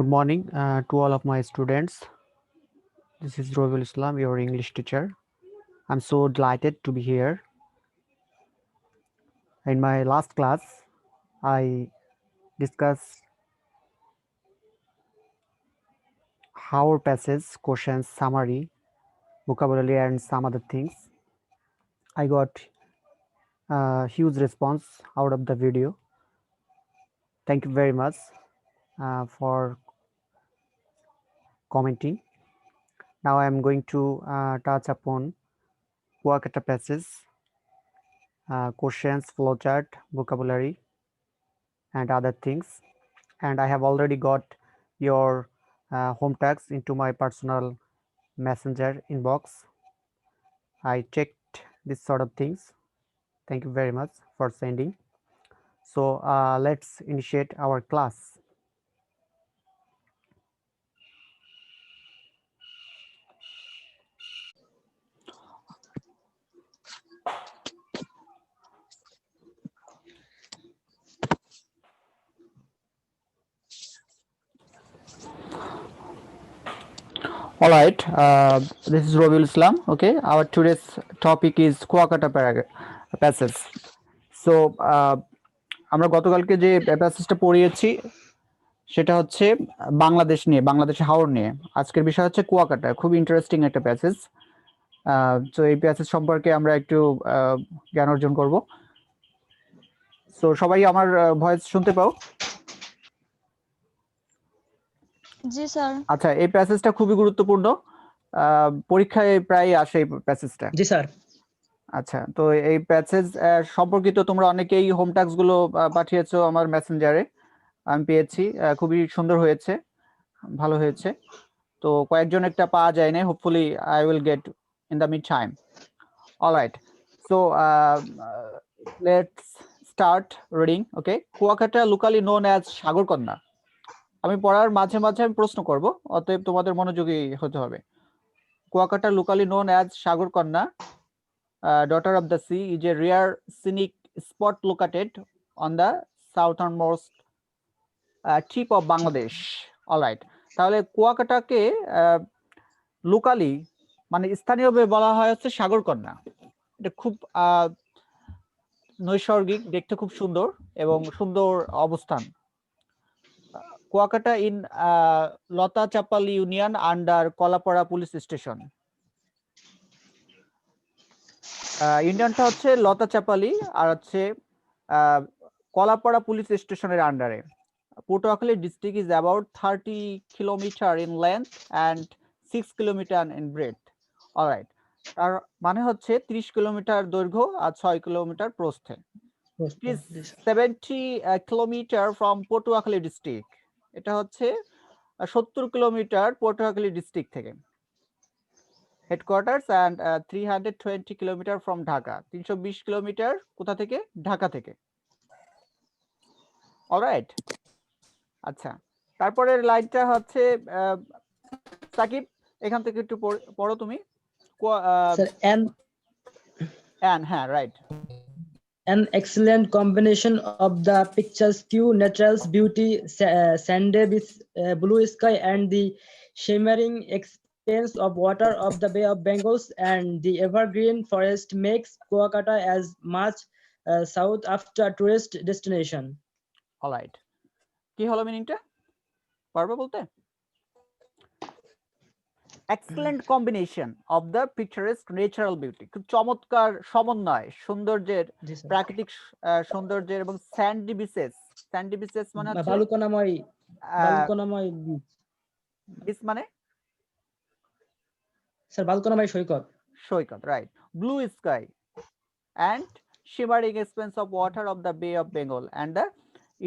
Good morning to all of my students. This is Rohibul Islam, your English teacher. I'm so delighted to be here. In my last class, I discussed how passage, questions, summary, vocabulary, and some other things. I got a huge response out of the video. Thank you very much for commenting. Now I'm going to touch upon Kuakata passage, questions, flowchart, vocabulary, and other things. And I have already got your home tags into my personal messenger inbox. I checked this sort of things. Thank you very much for sending. So let's initiate our class. All right, this is Robiul Islam. Okay, our today's topic is Kuakata passage. So আমরা গতকালকে যে প্যাসেজটা পড়িয়েছি সেটা হচ্ছে বাংলাদেশ নিয়ে, বাংলাদেশে হাওর নিয়ে। আজকের বিষয় হচ্ছে কুয়াকাটা। খুব ইন্টারেস্টিং একটা প্যাসেজ। তো এই প্যাসেজ সম্পর্কে আমরা একটু জ্ঞান অর্জন করব। তো সবাই আমার ভয়েস শুনতে পাও? জি স্যার। আচ্ছা, এই প্যাসেজটা খুবই গুরুত্বপূর্ণ, পরীক্ষায় প্রায় আসে এই প্যাসেজটা। জি স্যার। আচ্ছা, তো এই প্যাসেজ সম্পর্কিত তোমরা অনেকেই হোম টাস্ক গুলো পাঠিয়েছো আমার মেসেঞ্জারে, আমি পেয়েছি। খুবই সুন্দর হয়েছে, ভালো হয়েছে। তো কয়েকজন একটা পাওয়া যায় না, hopefully I will get in the mid time. Alright, so let's start reading. Okay, Kuakata locally known as Sagarkanya. আমি পড়ার মাঝে মাঝে আমি প্রশ্ন করব, অতএব তোমাদের মনোযোগী হতে হবে। Kuakata locally known as সাগরকন্যা, daughter of the sea, is a rare scenic spot located on the southernmost tip of Bangladesh. All right, তাহলে কুয়াকাটাকে লোকালি মানে স্থানীয়ভাবে বলা হয় হচ্ছে সাগরকন্যা। এটা খুব নৈসর্গিক, দেখতে খুব সুন্দর এবং সুন্দর অবস্থান। Kuakata in Latachapali union under Kalapara police station. ইউনিয়নটা হচ্ছে লতাচাপালি আর হচ্ছে কলাপাড়া পুলিশ স্টেশনের আন্ডারে। Patuakhali district is about 30 kilometre in length and 6 kilometre in breadth. Alright, তার মানে হচ্ছে 30 কিলোমিটার দৈর্ঘ্য আর 6 কিলোমিটার প্রস্থে। It is 70 kilometre from Patuakhali district. এটা হচ্ছে 70 কিলোমিটার পটুয়াখালী ডিস্ট্রিক্ট থেকে। Headquarters and 320 kilometre from Dhaka. 320 kilometre কোথা থেকে? ঢাকা থেকে। অলরাইট, আচ্ছা, তারপরের লাইনটা হচ্ছে সাকিব, এখান থেকে একটু পড়ো তুমি। And হ্যাঁ, right. An excellent combination of the picturesque natural beauty, sandy blue sky, and the shimmering expanse of water of the Bay of Bengal and the evergreen forest makes Kuakata as much sought after tourist destination. Alright, কি হলো মিনিংটা? পারবে বলতে? Excellent combination of the পিকচারেস্ক natural beauty, খুব চমৎকার সমন্বয় সৌন্দর্যের, প্রাকৃতিক সৌন্দর্যের এবং স্যান্ডি বিচেস। স্যান্ডি বিচেস মানে হচ্ছে বালুকণাময় বিচ মানে স্যার বালুকণাময় সৈকত। সৈকত, right. Blue sky and shimmering expanse of water of the Bay of Bengal and the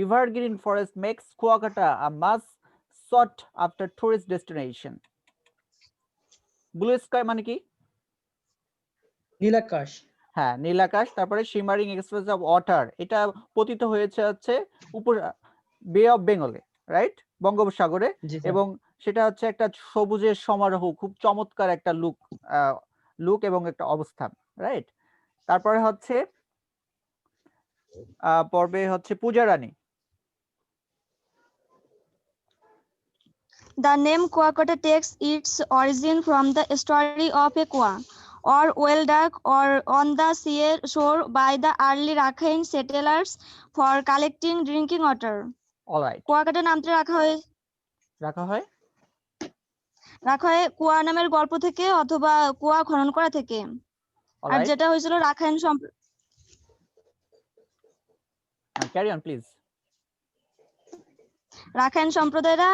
evergreen forest makes Kuakata a must sought after tourist destination. Blue sky মানে কি? নীল আকাশ। হ্যাঁ, নীল আকাশ। তারপরে শিমারিং এক্সপ্রেস অফ ওয়াটার, এটা পতিত হয়েছে হচ্ছে উপর বে অফ বেঙ্গলে, রাইট, বঙ্গোপসাগরে, এবং সেটা হচ্ছে একটা সবুজের সমারোহ, খুব চমৎকার একটা লুক এবং একটা অবস্থান, রাইট। তারপরে হচ্ছে পর্বে হচ্ছে পূজা রানী। The name Kuakata takes its origin from the story of a Kua or whale duck or on the sea shore by the early Rakhine settlers for collecting drinking water. Alright, Kuakata নামটা রাখা হয় রাখা হয় কুয়া নামের গল্প থেকে অথবা কুয়া খনন করা থেকে। আর অলরাইট, যেটা হয়েছিল Rakhine carry on please. Rakhine সম্প্রদায়রা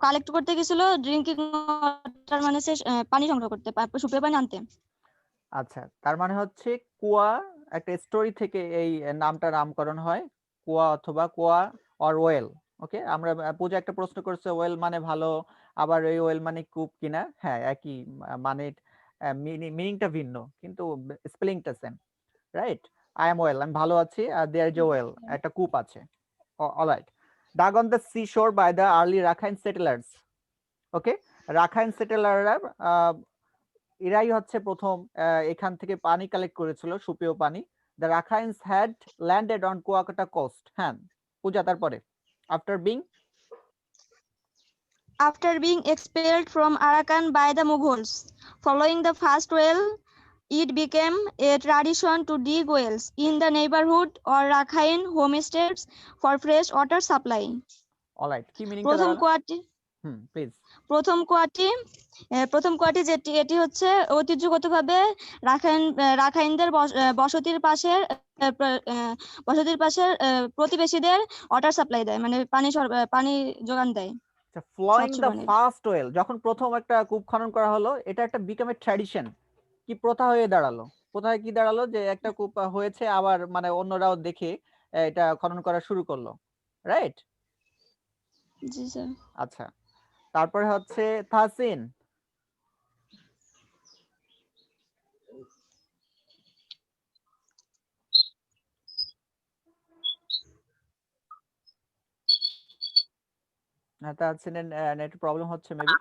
কালেক্ট করতে গেছিল ড্রিঙ্কিং ওয়াটার, মানে সে পানি সংগ্রহ করতে, সুপেয় পানি আনতে। আচ্ছা, তার মানে হচ্ছে কুয়া একটা স্টোরি থেকে এই নামটা নামকরণ হয়, কুয়া অথবা কুয়া অর ওয়েল। ওকে, আমরা পূজা একটা প্রশ্ন করছে ওয়েল মানে ভালো, আবার এই ওয়েল মানে কূপ কিনা। হ্যাঁ, একই মানে মিনিংটা ভিন্ন কিন্তু স্পেলিংটা same, right? I am well, আমি ভালো আছি, আর দেয়ার ইজ এ ওয়েল, একটা কূপ আছে। Alright, dug on the seashore by the early Rakhine settlers. Okay, Rakhine সেটেলাররা এরাই হচ্ছে প্রথম এখান থেকে পানি কালেক্ট করেছিল, সুপেয় পানি। The Rakhines had landed on Kuakata coast. হ্যাঁ, পূজা তারপরে After being expelled from Arakan by the Mughals following the first whale, it became a tradition to dig wells in the neighborhood or Rakhine homesteads for fresh water supply. Alright, কি মিনিংটা প্রথম দাঁড়ালো? কুয়াটি please. প্রথম কুয়াটি যেটি এটি হচ্ছে ঐতিহ্যগতভাবে রাখাইনদের বসতির পাশের প্রতিবেশীদের ওয়াটার সাপ্লাই দেয়, মানে পানি যোগান দেয়। ফ্লোয়িং স্বচ্ছ দ্য পানির। ফার্স্ট ওয়েল, যখন প্রথম একটা কূপ খনন করা হলো, এটা একটা বিকাম এ ট্র্যাডিশন, কি প্রথা হয়ে দাঁড়ালো। কোথায় কি দাঁড়ালো যে একটা কূপ হয়েছে, আবার মানে অন্যরাও দেখে এটা খনন করা শুরু করলো, রাইট? জি স্যার। আচ্ছা, তারপরে হচ্ছে তাহসিন। তাহসিনের নেট প্রবলেম হচ্ছে মেবি।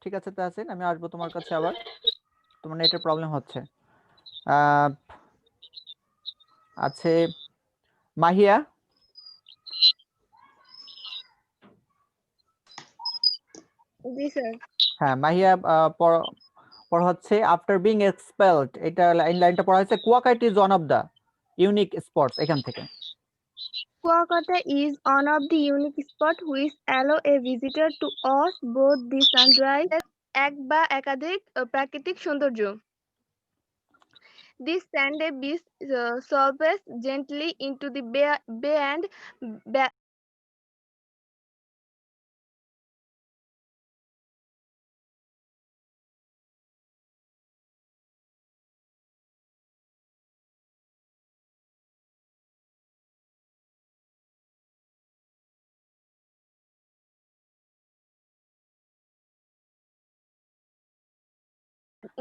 ঠিক আছে তাহসিন, আমি আসবো তোমার কাছে আবার, তোমার নেটের প্রবলেম হচ্ছে। আছে মাহিয়া। জি স্যার। হ্যাঁ মাহিয়া, পর হচ্ছে আফটার বিং এক্সপেলড, এটা লাইনটা পড়া হয়েছে Kuakata is one of the unique spots, এখান থেকে। Kuakata is one of the unique spots which allow a visitor to watch both the sunrise এক বা একাধিক প্রাকৃতিক সৌন্দর্য। This sandy beach slopes gently into the bay and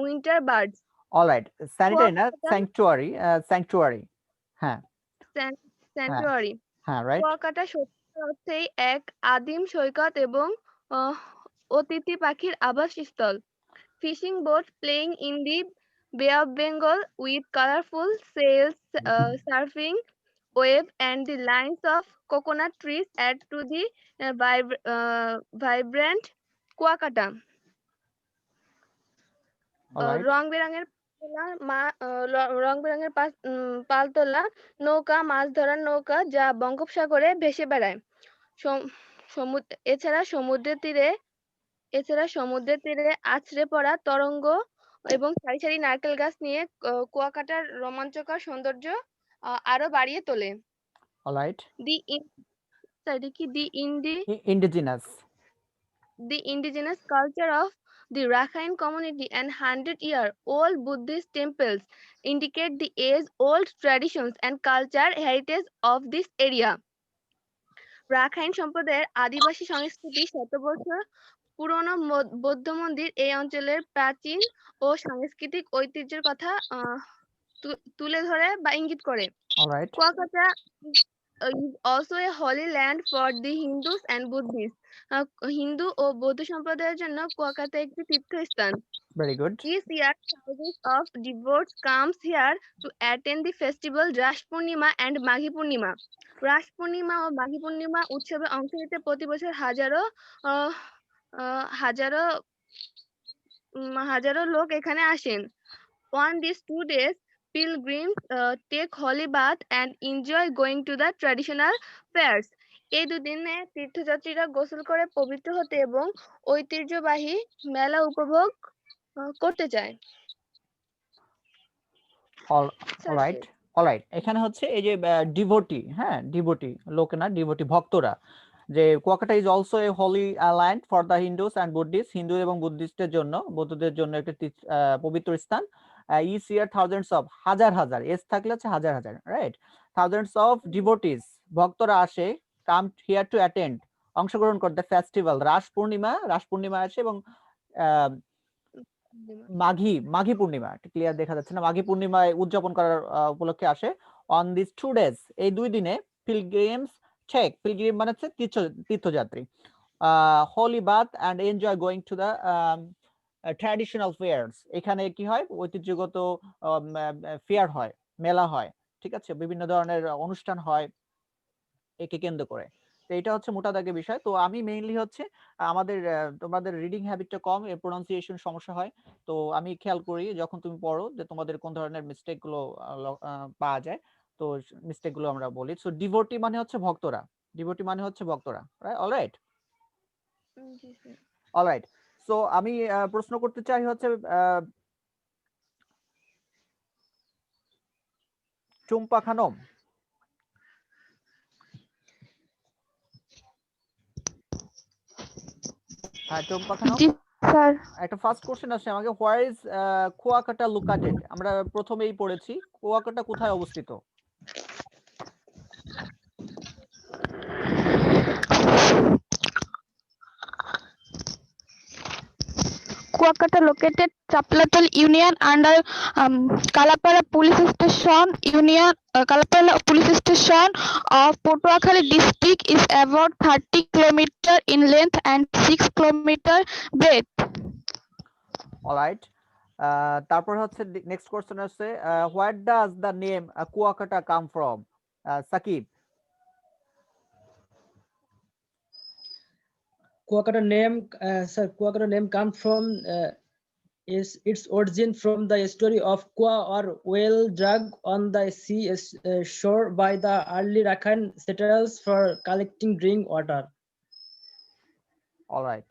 winter birds. Alright, sanitary না, Kuakata sanctuary, sanctuary. হ্যাঁ sanctuary. হ্যাঁ, right. Kuakata সত্যি অর্থেই এক আদিম সৈকত এবং অতিথি পাখির আবাসস্থল। Fishing boats playing in the Bay of Bengal with colorful sails surfing wave and the lines of coconut trees add to the vibrant Kuakata. Alright, রং বেরঙের পালতোলা নৌকা, মাছ ধরার নৌকা যা বঙ্গোপসাগরে ভেসে বেড়ায়। এছাড়া সমুদ্রের তীরে আছড়ে পড়া তরঙ্গ এবং সারি সারি নারকেল গাছ নিয়ে কুয়াকাটার রোমাঞ্চকর সৌন্দর্য আরো বাড়িয়ে তোলে। Alright, the indigenous. The indigenous culture of the Rakhine community and 100-year-old Buddhist temples indicate the age-old traditions and culture heritage of this area. Rakhine সম্প্রদায়ের আদিবাসী সংস্কৃতি শতবর্ষ পুরনো বৌদ্ধ মন্দির এই অঞ্চলের প্রাচীন ও সাংস্কৃতিক ঐতিহ্যের কথা তুলে ধরে বা ইঙ্গিত করে। Alright, Kuakata is also a holy land for the Hindus and Buddhists. Hindu ও বৌদ্ধ সম্প্রদায়ের জন্য কুয়াকাটা একটি তীর্থস্থান। Very good. Each year, thousands of devotees comes here to attend the festival Rash Purnima and Maghi Purnima. Ras Purnima ও মাঘী পূর্ণিমা উৎসবে অংশ নিতে প্রতি বছর হাজারো লোক এখানে আসেন। On these 2 days, pilgrims take holy bath and enjoy going to the traditional fairs. এই দুদিনে তীর্থযাত্রীরা গোসল করে পবিত্র হতে এবং ঐতিহ্যবাহী মেলা উপভোগ করতে চায়। all right, এখানে হচ্ছে এই যে ডিভোটি, হ্যাঁ ডিভোটি লোক না, ডিভোটি ভক্তরা, যে Kuakata is also a Holi land for the Hindus and Buddhist, Hindu এবং বুদ্ধিস্টের জন্য, বৌদ্ধদের জন্য একটা পবিত্র স্থান। ইচ ইয়ার থাউজেন্ডস অফ, হাজার হাজার, এস থাকলে হচ্ছে হাজার হাজার, রাইট, থাউজেন্ডস অফ ডিভোটিস ভক্তরা আসে, কাম হিয়ার টু অ্যাটেন্ড, অংশগ্রহণ করতে ফেস্টিভ্যাল রাস পূর্ণিমা আসে, এবং মাঘী পূর্ণিমা, ক্লিয়ার দেখা যাচ্ছে না, মাঘী পূর্ণিমায় উদযাপন করার উপলক্ষে আসে। অন দিস 2 days, এই 2 দিনে পিলগ্রিমস টেক, পিলগ্রিম মানে হচ্ছে তীর্থযাত্রী, holy bath and enjoy going to the traditional fairs, এখানে কি হয়, ঐতিহ্যগত ফেয়ার হয়, মেলা হয়, ঠিক আছে, বিভিন্ন ধরনের অনুষ্ঠান হয় একে কেন্দ্র করে। তো এটা হচ্ছে মোটা দাগে বিষয়। তো আমি মেইনলি হচ্ছে আমাদের তোমাদের রিডিং হ্যাবিটটা কম, এর প্রোনাউন্সিয়েশন সমস্যা হয়, তো আমি খেয়াল করি যখন তুমি পড়ো যে তোমাদের কোন ধরনের মিস্টেক গুলো পাওয়া যায়, তো মিস্টেক গুলো আমরা বলি। সো ডিভোটি মানে হচ্ছে ভক্তরা, অলরাইট, অলরাইট। সো আমি প্রশ্ন করতে চাই হচ্ছে চুম্পা খানম, হ্যাঁ চম্পা খানম, স্যার একটা ফার্স্ট কোশ্চেন আসছে আমাকে, হোয়ার ইজ কুয়াকাটা লোকেটেড? আমরা প্রথমেই পড়েছি কুয়াকাটা কোথায় অবস্থিত। Kuakata located Chaplatal Union under Kalapara Police Station Union. Kalapara Police Station of Potuakhali district is about 30 km in length and 6 km breadth. Alright, তারপর হচ্ছে নেক্সট কোশ্চেন আছে, where does the name Kuakata come from? Sakib. Kuakata name, sir, Kuakata name come from is its origin from the story of Kua or whale drug on the sea shore by the early Rakhine settlers for collecting drink water. Alright,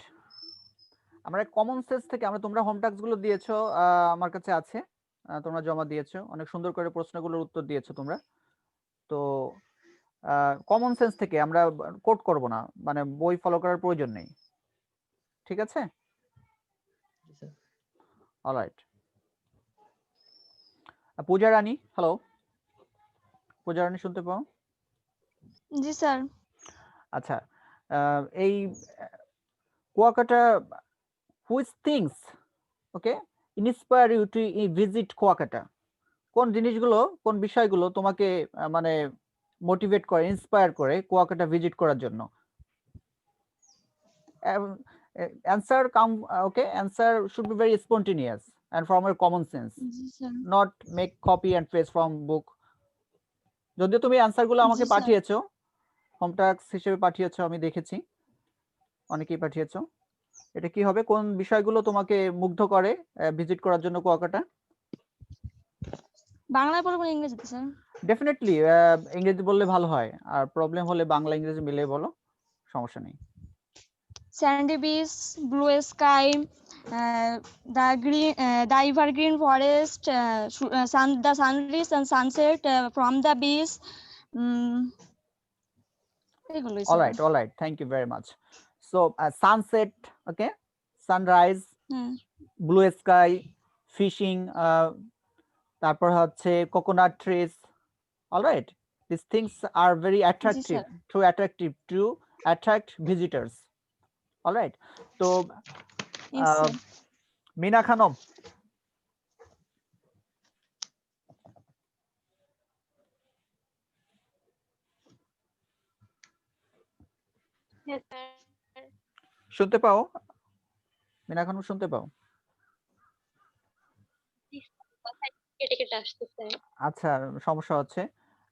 আমরা common sense থেকে, আমরা তোমরা home task গুলো দিয়েছো, আমার কাছে আছে, তোমরা জমা দিয়েছো, অনেক সুন্দর করে প্রশ্নগুলোর উত্তর দিয়েছো তোমরা। তো কমন সেন্স থেকে আমরা কোট করব না, মানে বই ফলো করার প্রয়োজন নেই, ঠিক আছে? অলরাইট, পূজা রানী, হ্যালো পূজা রানী, শুনতে পাও? জি স্যার। আচ্ছা, এই Kuakata, which things okay inspire you to visit Kuakata? কোন জিনিসগুলো, কোন বিষয়গুলো তোমাকে মানে মোটিভেট করে, ইন্সপায়ার করে কুয়াকাটা ভিজিট করার জন্য? answer come okay, answer should be very spontaneous and from your common sense, G sir. not make copy and paste from book. যদিও তুমি অ্যানসার গুলো আমাকে জি স্যার। পাঠিয়েছো, হোম টাস্ক হিসেবে পাঠিয়েছো, আমি দেখেছি অনেকেই পাঠিয়েছো। এটা কি হবে, কোন বিষয়গুলো তোমাকে মুগ্ধ করে ভিজিট করার জন্য কুয়াকাটা? বাংলায় বলবো না ইংরেজিতে স্যার? ডেফিনেটলি ইংরেজি বললে ভালো হয়, আর প্রবলেম হলে বাংলা ইংরেজি মিলে বলো, সমস্যা নেই। Sandy beach, blue sky, the evergreen forest, the sunrise and sunset from the beach. এগুলোই all sir. right, thank you very much. So sunset, okay, sunrise, hmm, blue sky, fishing, তারপর হচ্ছে coconut trees, all right, these things are very attractive, to attract visitors, all right. So Yes, sir. Meena Khanum, Yes, sir. শুনতে পাও? মিনা খানম শুনতে পাও? এটা আসতেছে। আচ্ছা, সমস্যা হচ্ছে।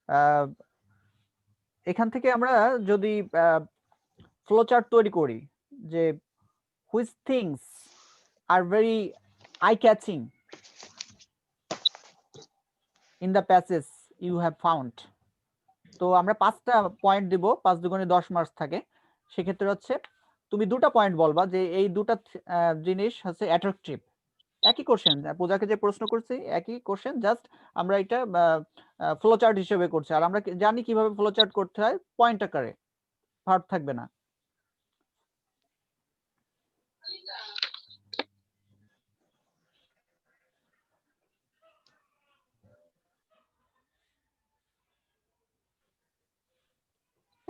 আহ, এখান থেকে আমরা যদি ফ্লো চার্ট তৈরি করি যে which things are very eye catching in the passages you have found, তো আমরা 5টা পয়েন্ট দিব, 5 দুগুণে 10 মার্কস থাকে। সেক্ষেত্রে হচ্ছে তুমি দুটা পয়েন্ট বলবা যে এই দুটা জিনিস হচ্ছে অ্যাট্রাকটিভ। একই কোশ্চেন, পূজাকে যে প্রশ্ন করছি একই কোশ্চেন, জাস্ট আমরা এটা ফ্লো চার্ট হিসেবে করছি। আর আমরা জানি কিভাবে ফ্লো চার্ট করতে হয়, পয়েন্ট আকারে, ভার্ব থাকবে না।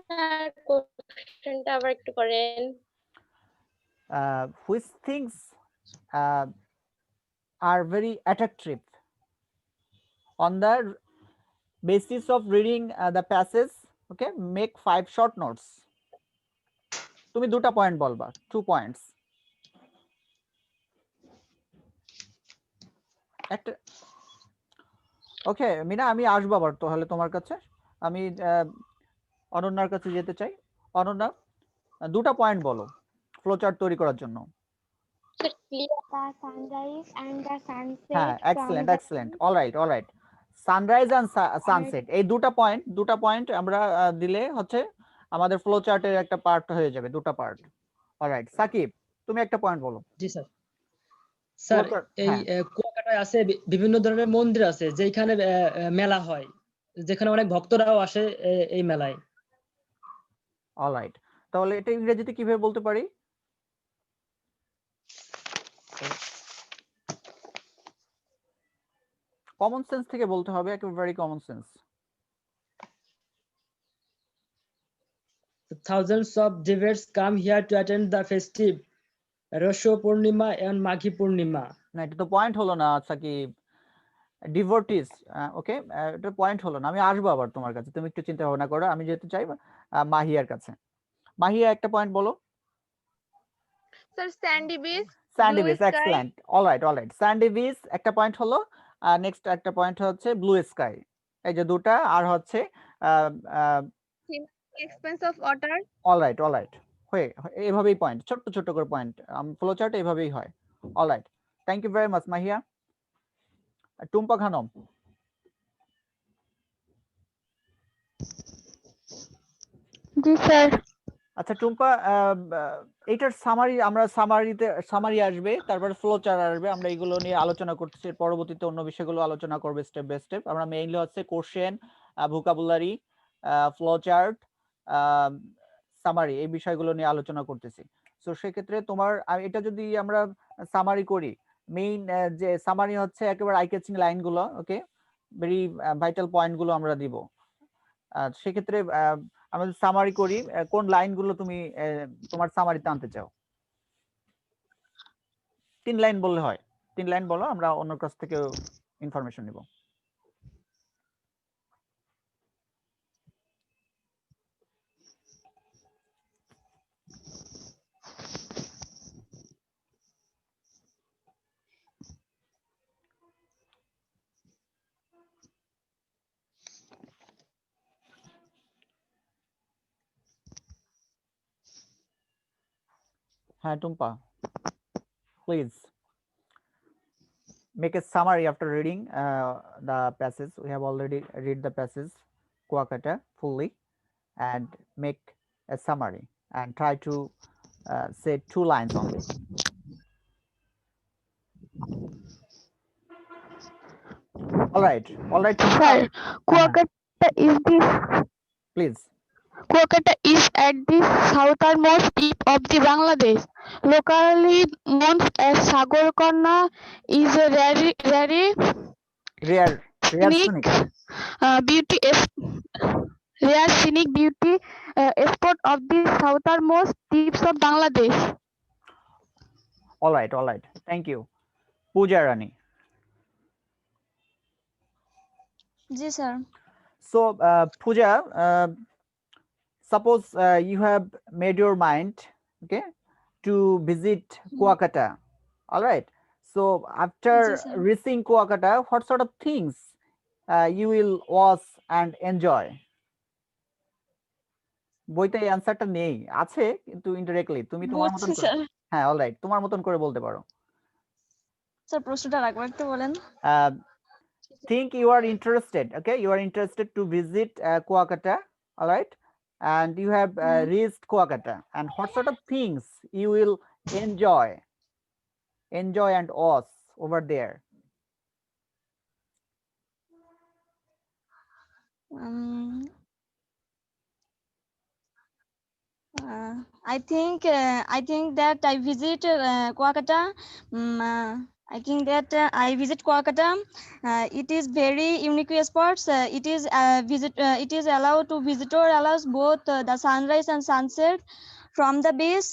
স্যার কোশ্চেনটা আবার একটু করেন। which things are very attractive on the basis of reading the passage, okay, make 5 short notes. তুমি দুটা পয়েন্ট বলবা, 2 পয়েন্টস। একটা ওকে মিনা, আমি আসবো আবার তাহলে তোমার কাছে। আমি অনন্যার কাছে যেতে চাই। অনন্যা, দুটা পয়েন্ট বলো ফ্লো চার্ট তৈরি করার জন্য। The sunrise and the sunset হ্যাঁ, excellent excellent, alright. Sunrise and sunset, এই দুটা পয়েন্ট আমরা দিলে হচ্ছে আমাদের ফ্লো চার্টের একটা পার্ট হয়ে যাবে, দুটা পার্ট। অলরাইট, সাকিব তুমি একটা পয়েন্ট বলো। জি স্যার। স্যার, এই কুয়াকাটায় আছে বিভিন্ন ধরনের মন্দির আছে যেখানে মেলা হয়, যেখানে অনেক ভক্তরাও আসে এই মেলায়। অলরাইট, তাহলে এটা ইংরেজিতে কিভাবে বলতে পারি? কমন সেন্স থেকে বলতে হবে, একেবারে common sense. Thousands of devotees come here to attend the festive Rosho Purnima and Maghi Purnima. না, এটা তো পয়েন্ট হলো না সাকিব। ডিভোটিস, ওকে, এটা পয়েন্ট হলো না। আমি আসবো আবার তোমার কাছে, তুমি একটু চিন্তা ভাবনা করো। আমি যেতে চাই মাহিয়ার কাছে। মাহিয়া একটা পয়েন্ট বলো। Sir Sandy beach, Sandy blue beach, sky. Excellent, alright. Sandy beach একটা পয়েন্ট হলো, আর নেক্সট একটা পয়েন্ট হচ্ছে ব্লু স্কাই। এই যে দুটা, আর হচ্ছে এক্সপেন্স অফ ওয়াটার। অলরাইট, হয়ে এভাবেই পয়েন্ট, ছোট করে পয়েন্ট, ফ্লো চার্ট এভাবেই হয়। Alright, thank you very much Mahiya. Tumpa Khanam. জি স্যার। আচ্ছা টুম্পা, এটার সামারি আসবে, তারপর ফ্লো চার্ট আসবে, আমরা এগুলো নিয়ে আলোচনা করতেছি। পরবর্তীতে অন্য বিষয়গুলো আলোচনা করবে স্টেপ বাই স্টেপ। আমরা মেইনলি হচ্ছে question, vocabulary, flow chart, summary, এই বিষয়গুলো নিয়ে আলোচনা করতেছি। সো সেক্ষেত্রে তোমার এটা যদি আমরা সামারি করি, মেইন যে সামারি হচ্ছে একেবারে আই ক্যাচিং লাইনগুলো, ওকে, ভেরি ভাইটাল পয়েন্টগুলো আমরা দিব। সেক্ষেত্রে আমরা সামারি করি, কোন লাইনগুলো তুমি তোমার সামারিতে আনতে চাও? 3 লাইন বললে হয়, 3 লাইন বলো, আমরা অন্য কাছ থেকে ইনফরমেশন নিব। হ্যাঁ Tumpa, please make a summary after reading the passage. We have already read the passage Kuakata fully, and make a summary and try to say 2 lines only. Alright, Sir, Kuakata is the please. Kuakata is at the southernmost tip of the Bangladesh. Locally known as Sagorkonna, is a Rare scenic beauty rare scenic beauty spot of the southernmost tips of Bangladesh. Alright, thank you. Pooja Rani. Ji sir. So Pooja, suppose you have made your mind, okay, to visit Kuakata. All right, So after Yes, sir. reaching Kuakata, what sort of things you will watch and enjoy? বইতে এই অ্যান্সারটা নেই, আছে কিন্তু indirectly তুমি তোমার মতন করে, স্যার হ্যাঁ অলরাইট, তোমার মতন করে বলতে পারো। স্যার প্রশ্নটা রাখবেন একটু বলেন। Think you are interested, okay, you are interested to visit Kuakata, all right, and you have reached Kuakata, and what sort of things you will enjoy and watch over there? Um, I think that I visit Kolkata. I think that I visit Kolkata. It is very unique sports. It is allowed to visitor allows both the sunrise and sunset from the base.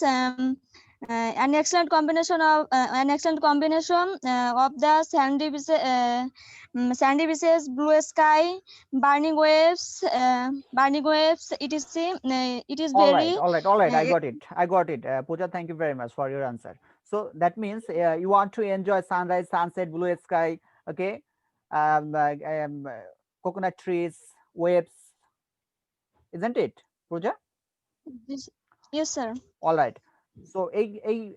An excellent combination of the sandy beaches, blue sky, burning waves, etc. It is very All right, uh, I got it, Pooja, thank you very much for your answer. So that means you want to enjoy sunrise, sunset, blue sky, okay, coconut trees, waves, isn't it, Pooja? yes, sir. All right. So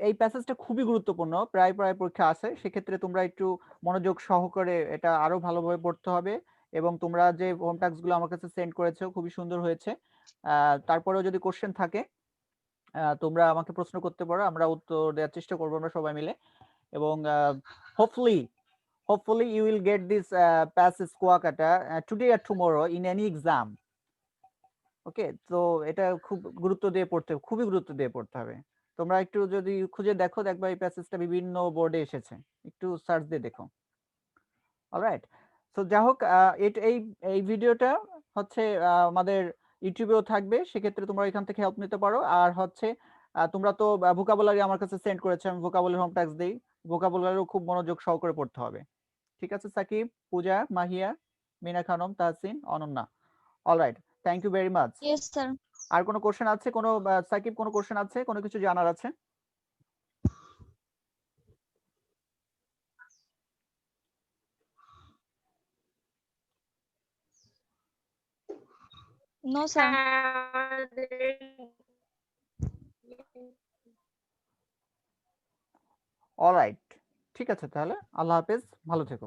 এই প্যাসেজটা খুবই গুরুত্বপূর্ণ, প্রায় পরীক্ষা আসে, সেক্ষেত্রে তোমরা একটু মনোযোগ সহকারে এটা আরো ভালোভাবে পড়তে হবে, এবং তোমরা যে হোম টাস্কগুলো আমার কাছে সেন্ড করেছো খুবই সুন্দর হয়েছে। তারপরেও যদি কোশ্চেন থাকে তোমরা আমাকে প্রশ্ন করতে পারো, আমরা উত্তর দেওয়ার চেষ্টা করবো আমরা সবাই মিলে, এবং hopefully you will get this passage Kuakata today or tomorrow in any exam. ওকে, তো এটা খুবই গুরুত্ব দিয়ে পড়তে হবে। তোমরা একটু যদি খুঁজে দেখবা এই প্যাসেজটা বিভিন্ন বোর্ডে এসেছে, একটু সার্চ দিয়ে দেখো। অলরাইট, সো যাই হোক, এই ভিডিওটা হচ্ছে আমাদের ইউটিউবেও থাকবে, সেক্ষেত্রে তোমরা এখান থেকে হেল্প নিতে পারো। আর হচ্ছে তোমরা তো ভোকাবুলারি আমার কাছে সেন্ড করেছো, আমি ভোকাবুলারি হোম টাস্ক দেই, ভোকাবুলারিও খুব মনোযোগ সহকারে পড়তে হবে। ঠিক আছে Sakib, Puja, Mahiya, Mina Khanam, Tahsin, Ananya. Alright, thank you very much. Yes, sir. আর কোনো কোশ্চেন আছে, কোনো সাকিব কোনো কোশ্চেন আছে, কোনো কিছু জানার আছে? No, sir. অলরাইট, ঠিক আছে, তাহলে আল্লাহ হাফেজ, ভালো থেকো।